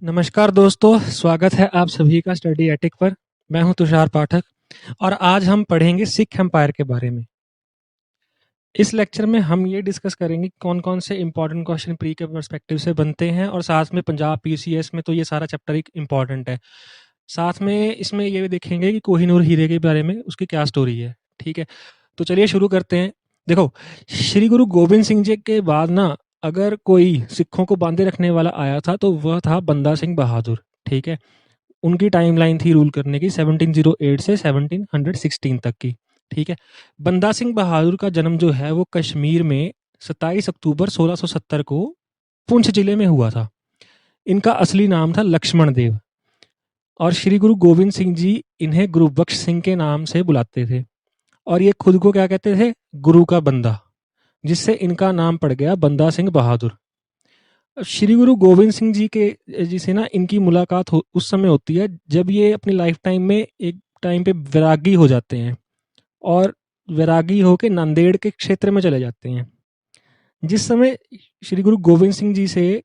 नमस्कार दोस्तों, स्वागत है आप सभी का स्टडी एटिक पर। मैं हूं तुषार पाठक और आज हम पढ़ेंगे सिख एम्पायर के बारे में। इस लेक्चर में हम ये डिस्कस करेंगे कौन-कौन से इंपॉर्टेंट क्वेश्चन प्री के पर्सपेक्टिव से बनते हैं और साथ में पंजाब पीसीएस में तो ये सारा चैप्टर एक इम्पॉर्टेंट है। साथ में इसमें ये भी देखेंगे कि कोहिनूर हीरे के बारे में उसकी क्या स्टोरी है, ठीक है? तो चलिए शुरू करते हैं। देखो, श्री गुरु गोबिंद सिंह जी के बाद ना अगर कोई सिखों को बांधे रखने वाला आया था तो वह था बंदा सिंह बहादुर, ठीक है? उनकी टाइमलाइन थी रूल करने की 1708 से 1716 तक की, ठीक है? बंदा सिंह बहादुर का जन्म जो है वो कश्मीर में 27 अक्टूबर 1670 को पुंछ जिले में हुआ था। इनका असली नाम था लक्ष्मण देव और श्री गुरु गोविंद सिंह जी इन्हें गुरुबख्श सिंह के नाम से बुलाते थे और ये खुद को क्या कहते थे? गुरु का बंदा, जिससे इनका नाम पड़ गया बंदा सिंह बहादुर। श्री गुरु गोविंद सिंह जी के जी से ना इनकी मुलाकात उस समय होती है जब ये अपनी लाइफ टाइम में एक टाइम पे वैरागी हो जाते हैं और वैरागी होके नांदेड़ के क्षेत्र में चले जाते हैं। जिस समय श्री गुरु गोविंद सिंह जी से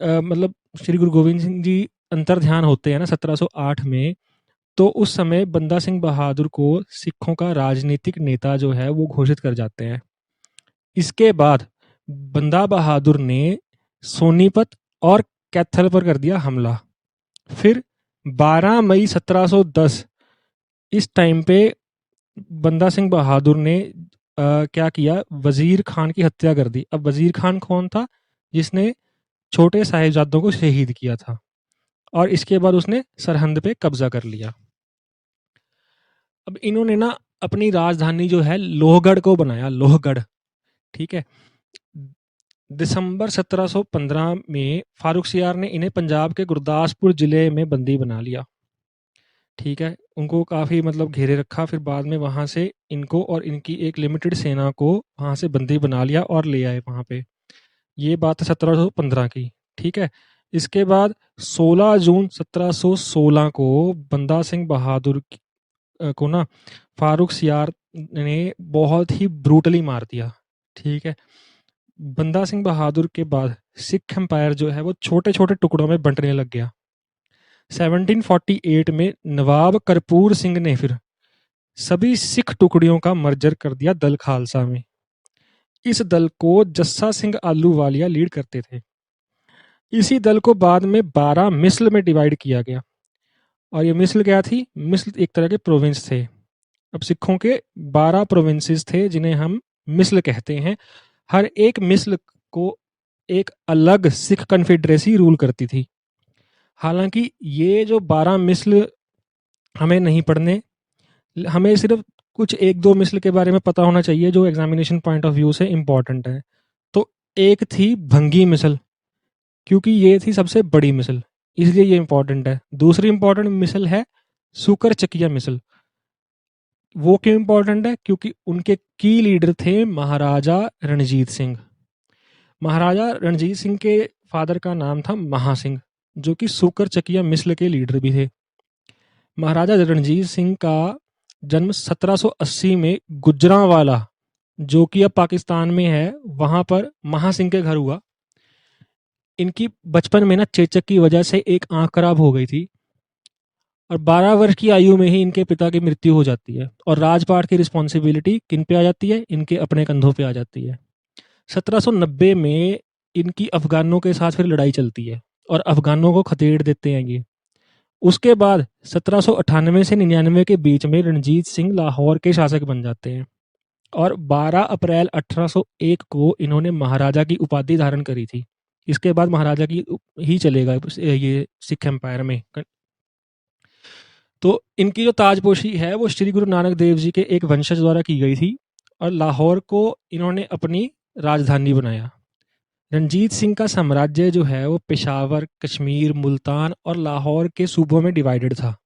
मतलब श्री गुरु गोविंद सिंह जी अंतर्ध्यान होते हैं ना 1708 में, तो उस समय बंदा सिंह बहादुर को सिखों का राजनीतिक नेता जो है वो घोषित कर जाते हैं। इसके बाद बंदा बहादुर ने सोनीपत और कैथल पर कर दिया हमला। फिर 12 मई 1710 इस टाइम पे बंदा सिंह बहादुर ने क्या किया? वजीर खान की हत्या कर दी। अब वजीर खान कौन था? जिसने छोटे साहिबजादों को शहीद किया था और इसके बाद उसने सरहंद पे कब्जा कर लिया। अब इन्होंने ना अपनी राजधानी जो है लोहगढ़ को बनाया, लोहगढ़, ठीक है? दिसंबर 1715 में फारूक सियार ने इन्हें पंजाब के गुरदासपुर जिले में बंदी बना लिया, ठीक है? उनको काफ़ी मतलब घेरे रखा, फिर बाद में वहाँ से इनको और इनकी एक लिमिटेड सेना को वहाँ से बंदी बना लिया और ले आए वहाँ पे। ये बात है 1715 की, ठीक है? इसके बाद 16 जून 1716 को बंदा सिंह बहादुर को ना फारूक सियार ने बहुत ही ब्रूटली मार दिया, ठीक है? बंदा सिंह बहादुर के बाद सिख एम्पायर जो है वो छोटे-छोटे टुकड़ों में बंटने लग गया। 1748 में नवाब करपूर सिंह ने फिर सभी सिख टुकड़ियों का मर्जर कर दिया दल खालसा में। इस दल को जस्सा सिंह आलूवालिया लीड करते थे। इसी दल को बाद में 12 मिस्ल में डिवाइड किया गया और ये मिस्ल क्या थी? मिस्ल एक तरह के प्रोविंस थे। अब सिखों के 12 प्रोविंसेस थे जिन्हें हम मिस्ल कहते हैं। हर एक मिस्ल को एक अलग सिख कन्फेडरेसी रूल करती थी। हालांकि ये जो 12 मिस्ल हमें नहीं पढ़ने, हमें सिर्फ कुछ एक दो मिस्ल के बारे में पता होना चाहिए जो एग्जामिनेशन पॉइंट ऑफ व्यू से इम्पॉर्टेंट है। तो एक थी भंगी मिसल, क्योंकि ये थी सबसे बड़ी मिसल, इसलिए ये इंपॉर्टेंट है। दूसरी इंपॉर्टेंट मिसल है सुकर चकिया मिसल। वो क्यों इंपॉर्टेंट है? क्योंकि उनके की लीडर थे महाराजा रणजीत सिंह। महाराजा रणजीत सिंह के फादर का नाम था महासिंह, जो कि सुकर चकिया मिसल के लीडर भी थे। महाराजा रणजीत सिंह का जन्म 1780 में गुजरांवाला, जो कि अब पाकिस्तान में है, वहां पर महासिंह के घर हुआ। इनकी बचपन में ना चेचक की वजह से एक आंख खराब हो गई थी और 12 वर्ष की आयु में ही इनके पिता की मृत्यु हो जाती है और राजपाट की रिस्पॉन्सिबिलिटी किन पे आ जाती है? इनके अपने कंधों पे आ जाती है। 1790 में इनकी अफगानों के साथ फिर लड़ाई चलती है और अफगानों को खदेड़ देते हैं ये। उसके बाद 1798 से 99 के बीच में रणजीत सिंह लाहौर के शासक बन जाते हैं और 12 अप्रैल 1801 को इन्होंने महाराजा की उपाधि धारण करी थी। इसके बाद महाराजा की ही चलेगा ये सिख एम्पायर में। तो इनकी जो ताजपोशी है वो श्री गुरु नानक देव जी के एक वंशज द्वारा की गई थी और लाहौर को इन्होंने अपनी राजधानी बनाया। रणजीत सिंह का साम्राज्य जो है वो पेशावर, कश्मीर, मुल्तान और लाहौर के सूबों में डिवाइडेड था।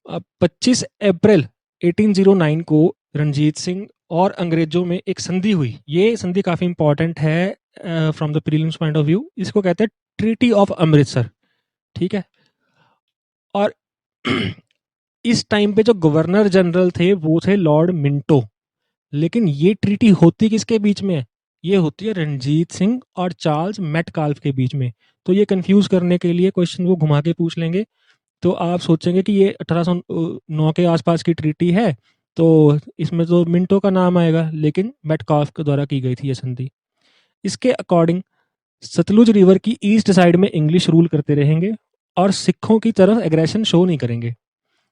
अब 25 अप्रैल 1809 को रणजीत सिंह और अंग्रेजों में एक संधि हुई। ये संधि काफी इंपॉर्टेंट है from the prelims point of view. इसको कहते हैं ट्रीटी ऑफ अमृतसर, ठीक है? और इस टाइम पे जो गवर्नर जनरल थे वो थे लॉर्ड मिंटो। लेकिन ये ट्रीटी होती किसके बीच में है? ये होती है रणजीत सिंह और चार्ल्स मेटकाल्फ के बीच में। तो ये कंफ्यूज करने के लिए क्वेश्चन वो घुमा के पूछ लेंगे, तो आप सोचेंगे कि ये 1809 के आसपास की ट्रीटी है, तो इसमें तो मिंटो का नाम आएगा, लेकिन मेटकाल्फ के द्वारा की गई थी ये संधि। इसके अकॉर्डिंग सतलुज रिवर की ईस्ट साइड में इंग्लिश रूल करते रहेंगे और सिखों की तरफ एग्रेशन शो नहीं करेंगे,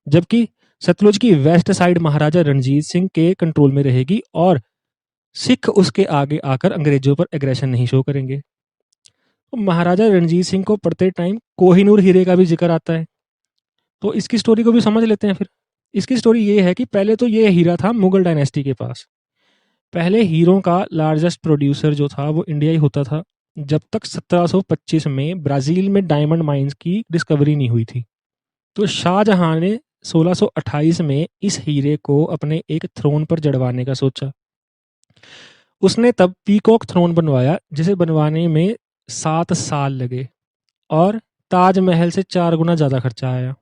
जबकि सतलुज की वेस्ट साइड महाराजा रणजीत सिंह के कंट्रोल में रहेगी और सिख उसके आगे आकर अंग्रेजों पर एग्रेशन नहीं शो करेंगे। तो महाराजा रणजीत सिंह को पढ़ते टाइम कोहिनूर हीरे का भी जिक्र आता है, तो इसकी स्टोरी को भी समझ लेते हैं फिर। इसकी स्टोरी ये है कि पहले तो ये हीरा था मुगल डायनेस्टी के पास। पहले हीरों का लार्जेस्ट प्रोड्यूसर जो था वो इंडिया ही होता था, जब तक 1725 में ब्राजील में डायमंड माइंस की डिस्कवरी नहीं हुई थी। तो शाहजहां ने 1628 में इस हीरे को अपने एक थ्रोन पर जड़वाने का सोचा। उसने तब पीकॉक थ्रोन बनवाया, जिसे बनवाने में 7 साल लगे और ताजमहल से 4 गुना ज़्यादा खर्चा आया।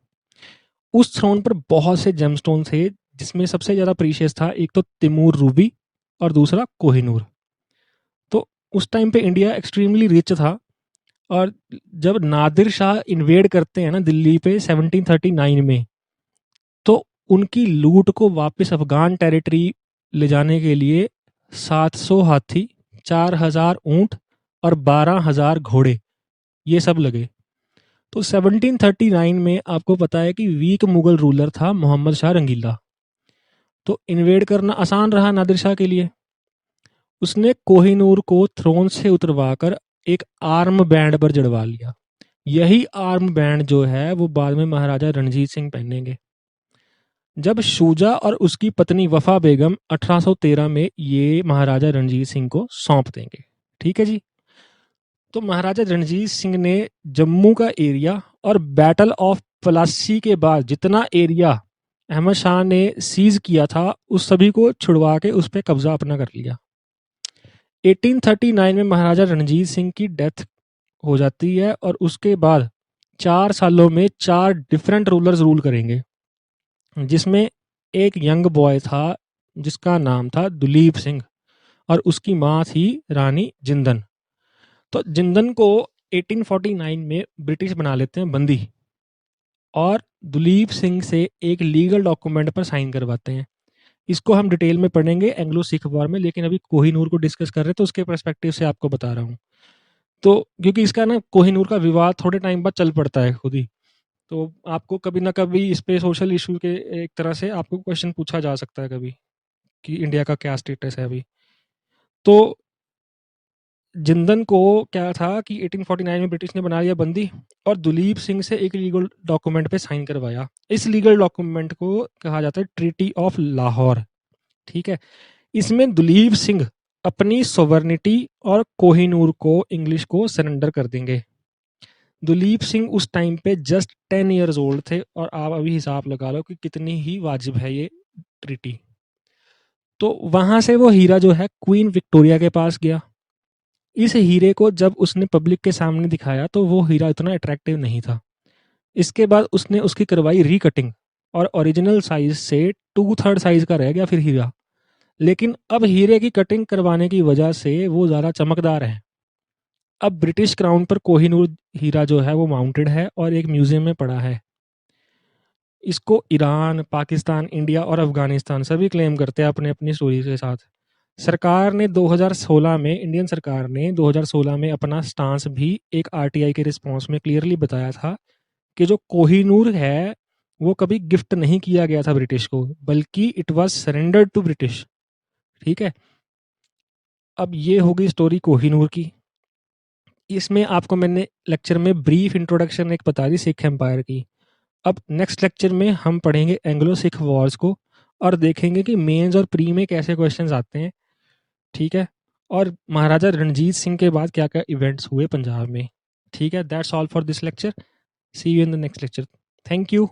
उस थ्रोन पर बहुत से जेमस्टोन थे, जिसमें सबसे ज़्यादा प्रीशियस था एक तो तिमूर रूबी और दूसरा कोहिनूर। तो उस टाइम पे इंडिया एक्सट्रीमली रिच था, और जब नादिर शाह इन्वेड करते हैं ना दिल्ली पे 1739 में, तो उनकी लूट को वापस अफगान टेरिटरी ले जाने के लिए 700 हाथी, 4000 ऊंट और 12,000 घोड़े, ये सब लगे। तो 1739 में आपको पता है कि वीक मुगल रूलर था मोहम्मद शाह रंगीला, तो इन्वेड करना आसान रहा नादिर शाह के लिए। उसने कोहिनूर को थ्रोन से उतरवाकर एक आर्म बैंड पर जड़वा लिया। यही आर्म बैंड जो है वो बाद में महाराजा रणजीत सिंह पहनेंगे। जब शुजा और उसकी पत्नी वफा बेगम 1813 में ये महाराजा रणजीत सिंह को सौंप देंगे। ठीक है जी। तो महाराजा रणजीत सिंह ने जम्मू का एरिया और बैटल ऑफ पलासी के बाद जितना एरिया अहमद शाह ने सीज किया था, उस सभी को छुड़वा के उस पर कब्जा अपना कर लिया। 1839 में महाराजा रणजीत सिंह की डेथ हो जाती है और उसके बाद 4 सालों में 4 डिफरेंट रूलर्स रूल करेंगे, जिसमें एक यंग बॉय था जिसका नाम था दुलीप सिंह और उसकी माँ थी रानी जिंदन। तो जिंदन को 1849 में ब्रिटिश बना लेते हैं बंदी, और दुलीप सिंह से एक लीगल डॉक्यूमेंट पर साइन करवाते हैं। इसको हम डिटेल में पढ़ेंगे एंग्लो सिख वॉर में, लेकिन अभी कोहिनूर को डिस्कस कर रहे हैं तो उसके पर्सपेक्टिव से आपको बता रहा हूँ। तो क्योंकि इसका ना कोहिनूर का विवाद थोड़े टाइम बाद चल पड़ता है खुद ही, तो आपको कभी ना कभी इस पे सोशल इशू के एक तरह से आपको क्वेश्चन पूछा जा सकता है कभी कि इंडिया का क्या स्टेटस है अभी। तो जिंदन को क्या था कि 1849 में ब्रिटिश ने बना लिया बंदी और दुलीप सिंह से एक लीगल डॉक्यूमेंट पे साइन करवाया। इस लीगल डॉक्यूमेंट को कहा जाता है ट्रीटी ऑफ लाहौर। ठीक है। इसमें दुलीप सिंह अपनी सोवर्निटी और कोहिनूर को इंग्लिश को सरेंडर कर देंगे। दुलीप सिंह उस टाइम पे जस्ट 10 ईयर्स ओल्ड थे, और आप अभी हिसाब लगा लो कि कितनी ही वाजिब है ये ट्रीटी। तो वहां से वो हीरा जो है क्वीन विक्टोरिया के पास गया। इस हीरे को जब उसने पब्लिक के सामने दिखाया तो वो हीरा इतना अट्रैक्टिव नहीं था। इसके बाद उसने उसकी करवाई रीकटिंग, और ओरिजिनल साइज से 2/3 साइज का रह गया फिर हीरा। लेकिन अब हीरे की कटिंग करवाने की वजह से वो ज़्यादा चमकदार है। अब ब्रिटिश क्राउन पर कोहिनूर हीरा जो है वो माउंटेड है और एक म्यूजियम में पड़ा है। इसको ईरान, पाकिस्तान, इंडिया और अफगानिस्तान सभी क्लेम करते हैं अपने अपनी स्टोरी के साथ। सरकार ने 2016 में इंडियन सरकार ने 2016 में अपना स्टांस भी एक आरटीआई के रिस्पॉन्स में क्लियरली बताया था कि जो कोहिनूर है वो कभी गिफ्ट नहीं किया गया था ब्रिटिश को, बल्कि it was surrendered to British. ठीक है। अब ये होगी स्टोरी कोहिनूर की। इसमें आपको मैंने लेक्चर में ब्रीफ इंट्रोडक्शन एक बता दी सिख एम्पायर की। अब नेक्स्ट लेक्चर में हम पढ़ेंगे एंग्लो सिख वॉर्स को और देखेंगे कि मेंस और प्री में कैसे क्वेश्चंस आते हैं। ठीक है। और महाराजा रणजीत सिंह के बाद क्या क्या इवेंट्स हुए पंजाब में। ठीक है। That's all for this lecture. See you in the next lecture. Thank you.